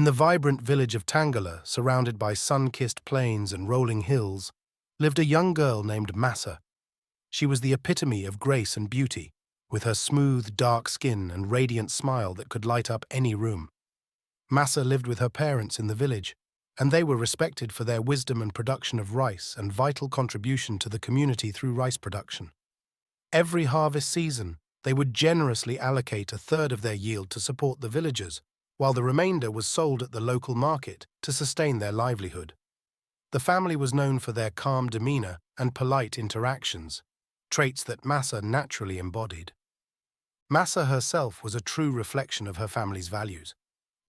the vibrant village of Tangala, surrounded by sun-kissed plains and rolling hills, lived a young girl named Massa. She was the epitome of grace and beauty, with her smooth, dark skin and radiant smile that could light up any room. Massa lived with her parents in the village, and they were respected for their wisdom and production of rice and vital contribution to the community through rice production. Every harvest season, they would generously allocate a third of their yield to support the villagers, while the remainder was sold at the local market to sustain their livelihood. The family was known for their calm demeanor and polite interactions, traits that Massa naturally embodied. Massa herself was a true reflection of her family's values: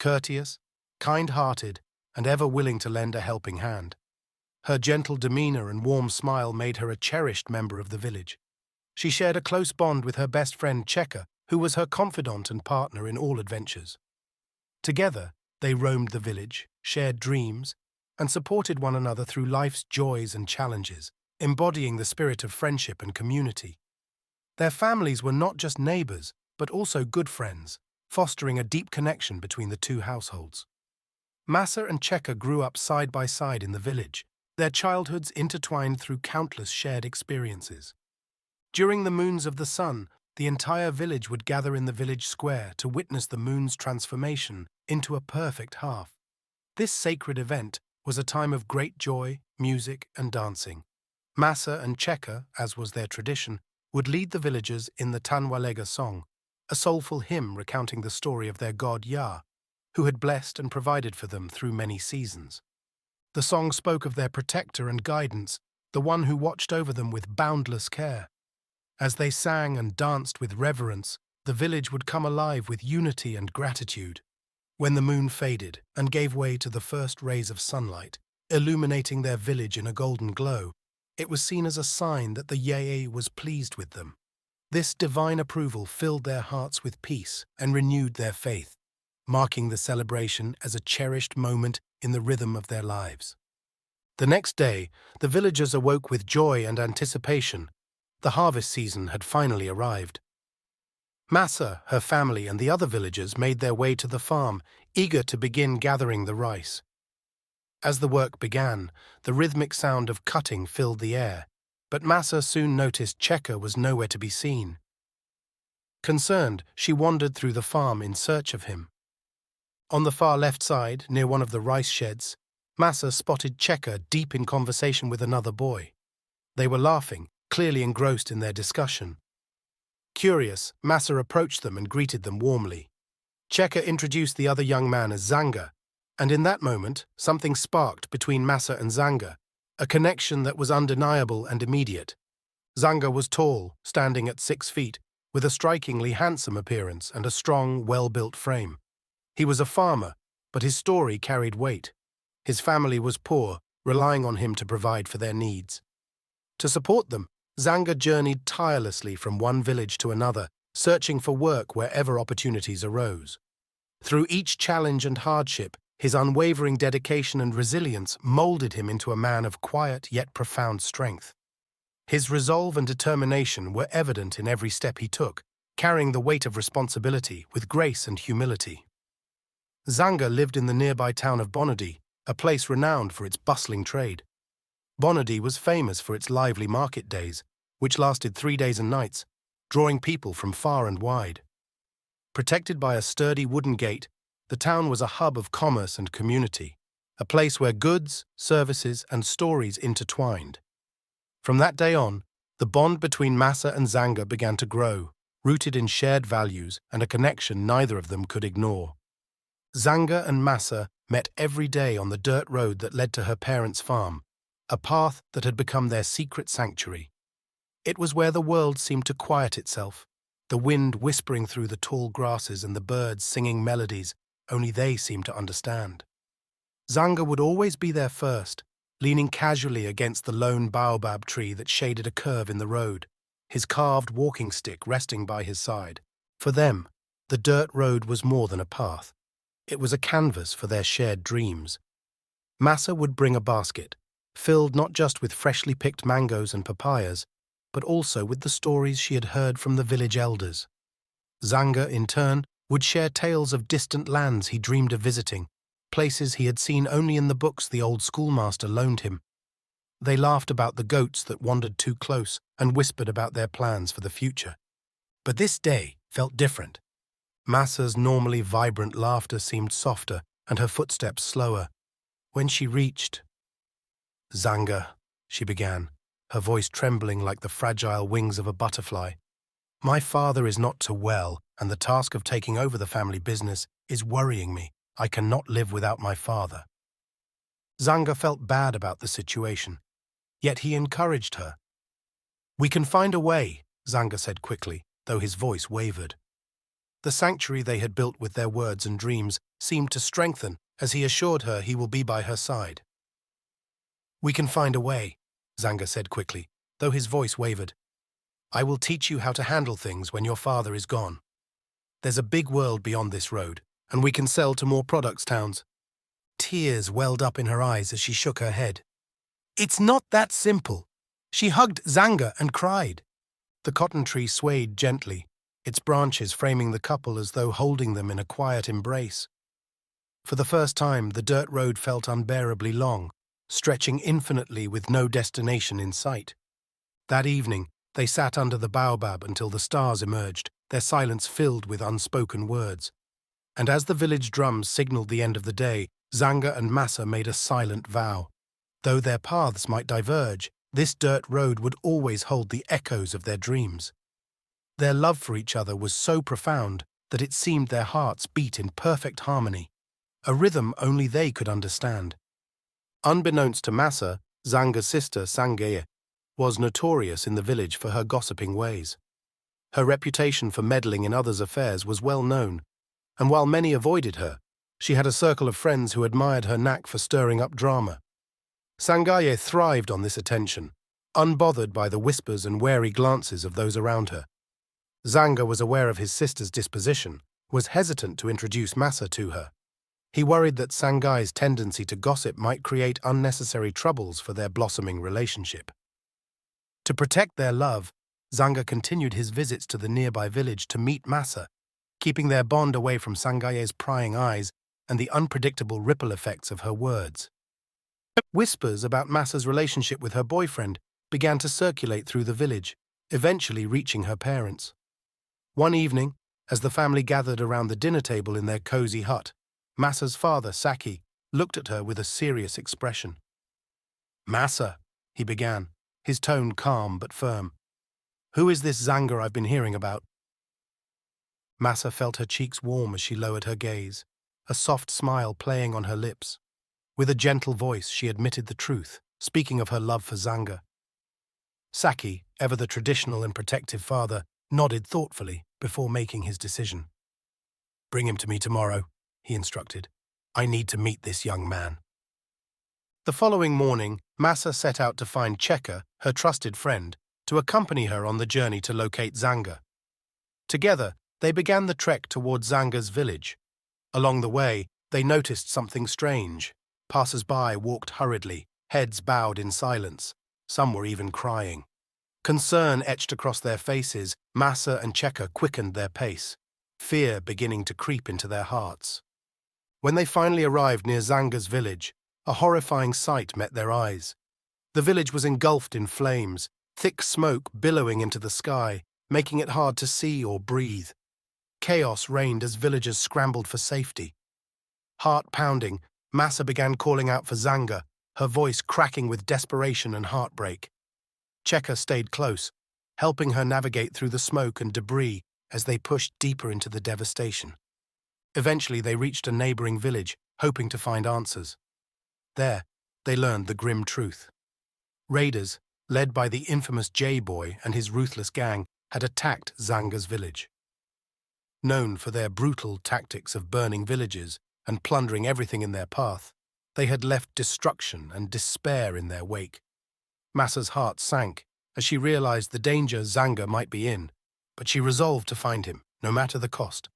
courteous, kind-hearted, and ever willing to lend a helping hand. Her gentle demeanor and warm smile made her a cherished member of the village. She shared a close bond with her best friend Cheka, who was her confidant and partner in all adventures. Together, they roamed the village, shared dreams, and supported one another through life's joys and challenges, embodying the spirit of friendship and community. Their families were not just neighbors, but also good friends, fostering a deep connection between the two households. Massa and Cheka grew up side by side in the village, their childhoods intertwined through countless shared experiences. During the moons of the sun, the entire village would gather in the village square to witness the moon's transformation into a perfect half. This sacred event was a time of great joy, music, and dancing. Massa and Cheka, as was their tradition, would lead the villagers in the Tanwalega song, a soulful hymn recounting the story of their god Yah, who had blessed and provided for them through many seasons. The song spoke of their protector and guidance, the one who watched over them with boundless care. As they sang and danced with reverence, the village would come alive with unity and gratitude. When the moon faded and gave way to the first rays of sunlight, illuminating their village in a golden glow, it was seen as a sign that the Yea was pleased with them. This divine approval filled their hearts with peace and renewed their faith, marking the celebration as a cherished moment in the rhythm of their lives. The next day, the villagers awoke with joy and anticipation. The harvest season had finally arrived. Massa, her family, and the other villagers made their way to the farm, eager to begin gathering the rice. As the work began, the rhythmic sound of cutting filled the air, but Massa soon noticed Cheka was nowhere to be seen. Concerned, she wandered through the farm in search of him. On the far left side, near one of the rice sheds, Massa spotted Cheka deep in conversation with another boy. They were laughing, clearly engrossed in their discussion. Curious, Massa approached them and greeted them warmly. Cheka introduced the other young man as Zanga, and in that moment, something sparked between Massa and Zanga, a connection that was undeniable and immediate. Zanga was tall, standing at 6 feet, with a strikingly handsome appearance and a strong, well-built frame. He was a farmer, but his story carried weight. His family was poor, relying on him to provide for their needs. To support them, Zanga journeyed tirelessly from one village to another, searching for work wherever opportunities arose. Through each challenge and hardship, his unwavering dedication and resilience molded him into a man of quiet yet profound strength. His resolve and determination were evident in every step he took, carrying the weight of responsibility with grace and humility. Zanga lived in the nearby town of Bonadi, a place renowned for its bustling trade. Bonadi was famous for its lively market days, which lasted 3 days and nights, drawing people from far and wide. Protected by a sturdy wooden gate, the town was a hub of commerce and community, a place where goods, services, and stories intertwined. From that day on, the bond between Massa and Zanga began to grow, rooted in shared values and a connection neither of them could ignore. Zanga and Massa met every day on the dirt road that led to her parents' farm, a path that had become their secret sanctuary. It was where the world seemed to quiet itself, the wind whispering through the tall grasses and the birds singing melodies only they seemed to understand. Zanga would always be there first, leaning casually against the lone baobab tree that shaded a curve in the road, his carved walking stick resting by his side. For them, the dirt road was more than a path. It was a canvas for their shared dreams. Massa would bring a basket, filled not just with freshly picked mangoes and papayas, but also with the stories she had heard from the village elders. Zanga, in turn, would share tales of distant lands he dreamed of visiting, places he had seen only in the books the old schoolmaster loaned him. They laughed about the goats that wandered too close and whispered about their plans for the future. But this day felt different. Massa's normally vibrant laughter seemed softer and her footsteps slower. When she reached Zanga, she began, her voice trembling like the fragile wings of a butterfly. My father is not too well, and the task of taking over the family business is worrying me. I cannot live without my father. Zanga felt bad about the situation, yet he encouraged her. We can find a way, Zanga said quickly, though his voice wavered. The sanctuary they had built with their words and dreams seemed to strengthen as he assured her he will be by her side. We can find a way, Zanga said quickly, though his voice wavered. I will teach you how to handle things when your father is gone. There's a big world beyond this road, and we can sell to more products towns. Tears welled up in her eyes as she shook her head. It's not that simple. She hugged Zanga and cried. The cotton tree swayed gently, its branches framing the couple as though holding them in a quiet embrace. For the first time, the dirt road felt unbearably long, stretching infinitely with no destination in sight. That evening, they sat under the baobab until the stars emerged, their silence filled with unspoken words. And as the village drums signaled the end of the day, Zanga and Massa made a silent vow. Though their paths might diverge, this dirt road would always hold the echoes of their dreams. Their love for each other was so profound that it seemed their hearts beat in perfect harmony, a rhythm only they could understand. Unbeknownst to Massa, Zanga's sister Zanga was notorious in the village for her gossiping ways. Her reputation for meddling in others' affairs was well known, and while many avoided her, she had a circle of friends who admired her knack for stirring up drama. Zanga thrived on this attention, unbothered by the whispers and wary glances of those around her. Zanga was aware of his sister's disposition, was hesitant to introduce Massa to her. He worried that Zanga's tendency to gossip might create unnecessary troubles for their blossoming relationship. To protect their love, Zanga continued his visits to the nearby village to meet Massa, keeping their bond away from Zanga's prying eyes and the unpredictable ripple effects of her words. Whispers about Massa's relationship with her boyfriend began to circulate through the village, eventually reaching her parents. One evening, as the family gathered around the dinner table in their cozy hut, Massa's father, Saki, looked at her with a serious expression. Massa, he began, his tone calm but firm. Who is this Zanga I've been hearing about? Massa felt her cheeks warm as she lowered her gaze, a soft smile playing on her lips. With a gentle voice, she admitted the truth, speaking of her love for Zanga. Saki, ever the traditional and protective father, nodded thoughtfully before making his decision. Bring him to me tomorrow, he instructed. I need to meet this young man. The following morning, Massa set out to find Cheka, her trusted friend, to accompany her on the journey to locate Zanga. Together, they began the trek towards Zanga's village. Along the way, they noticed something strange. Passers-by walked hurriedly, heads bowed in silence. Some were even crying. Concern etched across their faces, Massa and Cheka quickened their pace, fear beginning to creep into their hearts. When they finally arrived near Zanga's village, a horrifying sight met their eyes. The village was engulfed in flames, thick smoke billowing into the sky, making it hard to see or breathe. Chaos reigned as villagers scrambled for safety. Heart-pounding, Massa began calling out for Zanga, her voice cracking with desperation and heartbreak. Cheka stayed close, helping her navigate through the smoke and debris as they pushed deeper into the devastation. Eventually, they reached a neighboring village, hoping to find answers. There, they learned the grim truth. Raiders, led by the infamous J-Boy and his ruthless gang, had attacked Zanga's village. Known for their brutal tactics of burning villages and plundering everything in their path, they had left destruction and despair in their wake. Massa's heart sank as she realized the danger Zanga might be in, but she resolved to find him, no matter the cost.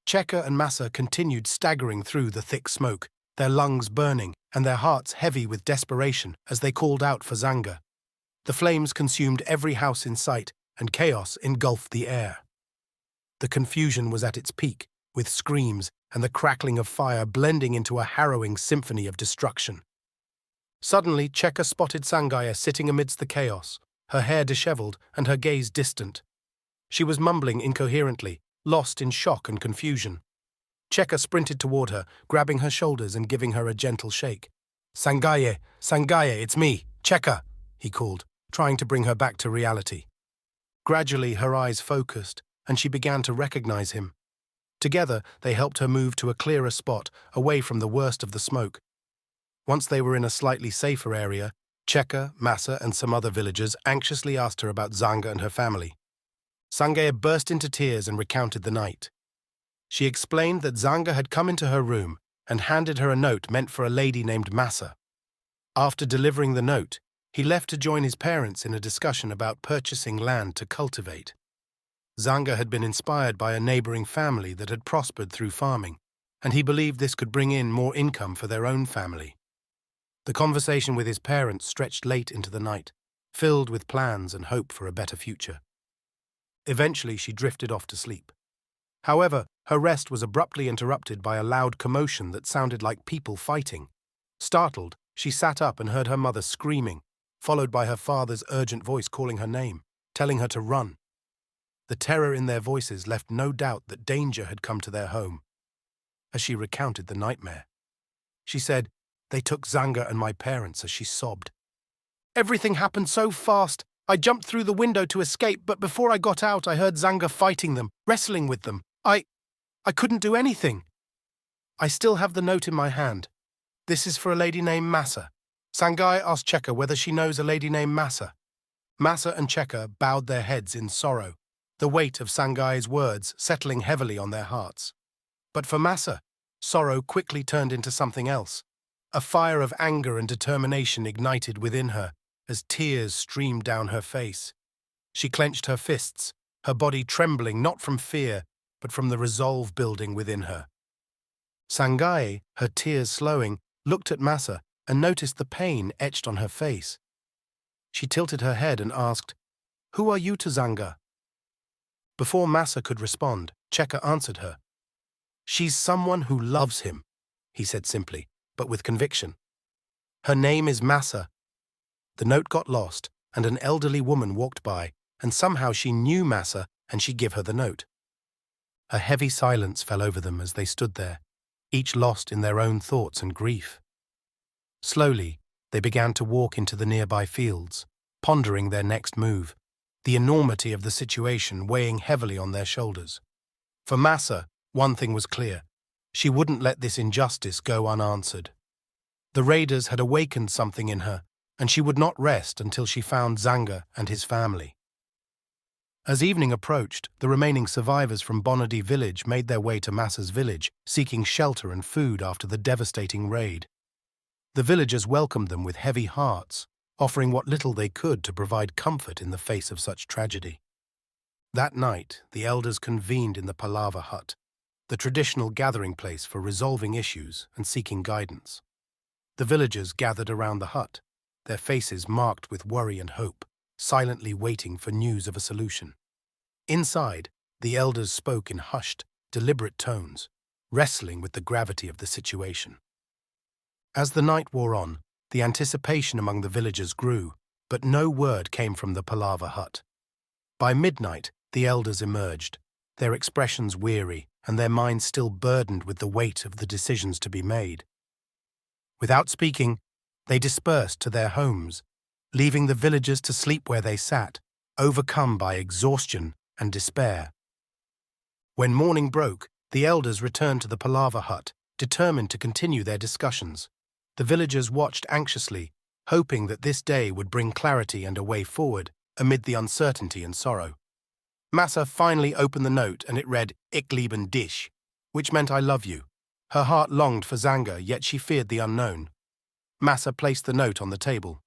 Cheka and Massa continued staggering through the thick smoke, their lungs burning and their hearts heavy with desperation as they called out for Zanga. The flames consumed every house in sight, and chaos engulfed the air. The confusion was at its peak, with screams, and the crackling of fire blending into a harrowing symphony of destruction. Suddenly, Cheka spotted Zanga sitting amidst the chaos, her hair disheveled and her gaze distant. She was mumbling incoherently, lost in shock and confusion. Cheka sprinted toward her, grabbing her shoulders and giving her a gentle shake. "Zanga, Zanga, it's me, Cheka," he called, trying to bring her back to reality. Gradually, her eyes focused, and she began to recognize him. Together, they helped her move to a clearer spot, away from the worst of the smoke. Once they were in a slightly safer area, Cheka, Massa, and some other villagers anxiously asked her about Zanga and her family. Zanga burst into tears and recounted the night. She explained that Zanga had come into her room and handed her a note meant for a lady named Massa. After delivering the note, he left to join his parents in a discussion about purchasing land to cultivate. Zanga had been inspired by a neighboring family that had prospered through farming, and he believed this could bring in more income for their own family. The conversation with his parents stretched late into the night, filled with plans and hope for a better future. Eventually, she drifted off to sleep. However, her rest was abruptly interrupted by a loud commotion that sounded like people fighting. Startled, she sat up and heard her mother screaming, followed by her father's urgent voice calling her name, telling her to run. The terror in their voices left no doubt that danger had come to their home. As she recounted the nightmare, she said, "They took Zanga and my parents," as she sobbed. "Everything happened so fast. I jumped through the window to escape, but before I got out, I heard Zanga fighting them, wrestling with them. I couldn't do anything. I still have the note in my hand. This is for a lady named Massa." Zanga asked Cheka whether she knows a lady named Massa. Massa and Cheka bowed their heads in sorrow, the weight of Zanga's words settling heavily on their hearts. But for Massa, sorrow quickly turned into something else. A fire of anger and determination ignited within her as tears streamed down her face. She clenched her fists, her body trembling not from fear, but from the resolve building within her. Zanga, her tears slowing, looked at Massa and noticed the pain etched on her face. She tilted her head and asked, "Who are you to Zanga?" Before Massa could respond, Cheka answered her. "She's someone who loves him," he said simply, but with conviction. "Her name is Massa." The note got lost, and an elderly woman walked by, and somehow she knew Massa and she gave her the note. A heavy silence fell over them as they stood there, each lost in their own thoughts and grief. Slowly, they began to walk into the nearby fields, pondering their next move, the enormity of the situation weighing heavily on their shoulders. For Massa, one thing was clear. She wouldn't let this injustice go unanswered. The raiders had awakened something in her, and she would not rest until she found Zanga and his family. As evening approached, the remaining survivors from Bonadi village made their way to Massa's village, seeking shelter and food after the devastating raid. The villagers welcomed them with heavy hearts, offering what little they could to provide comfort in the face of such tragedy. That night, the elders convened in the palaver hut, the traditional gathering place for resolving issues and seeking guidance. The villagers gathered around the hut, their faces marked with worry and hope, silently waiting for news of a solution. Inside, the elders spoke in hushed, deliberate tones, wrestling with the gravity of the situation. As the night wore on, the anticipation among the villagers grew, but no word came from the palaver hut. By midnight, the elders emerged, their expressions weary and their minds still burdened with the weight of the decisions to be made. Without speaking, they dispersed to their homes, leaving the villagers to sleep where they sat, overcome by exhaustion and despair. When morning broke, the elders returned to the palaver hut, determined to continue their discussions. The villagers watched anxiously, hoping that this day would bring clarity and a way forward amid the uncertainty and sorrow. Massa finally opened the note and it read, "Ich lieben dich," which meant "I love you." Her heart longed for Zanga, yet she feared the unknown. Massa placed the note on the table.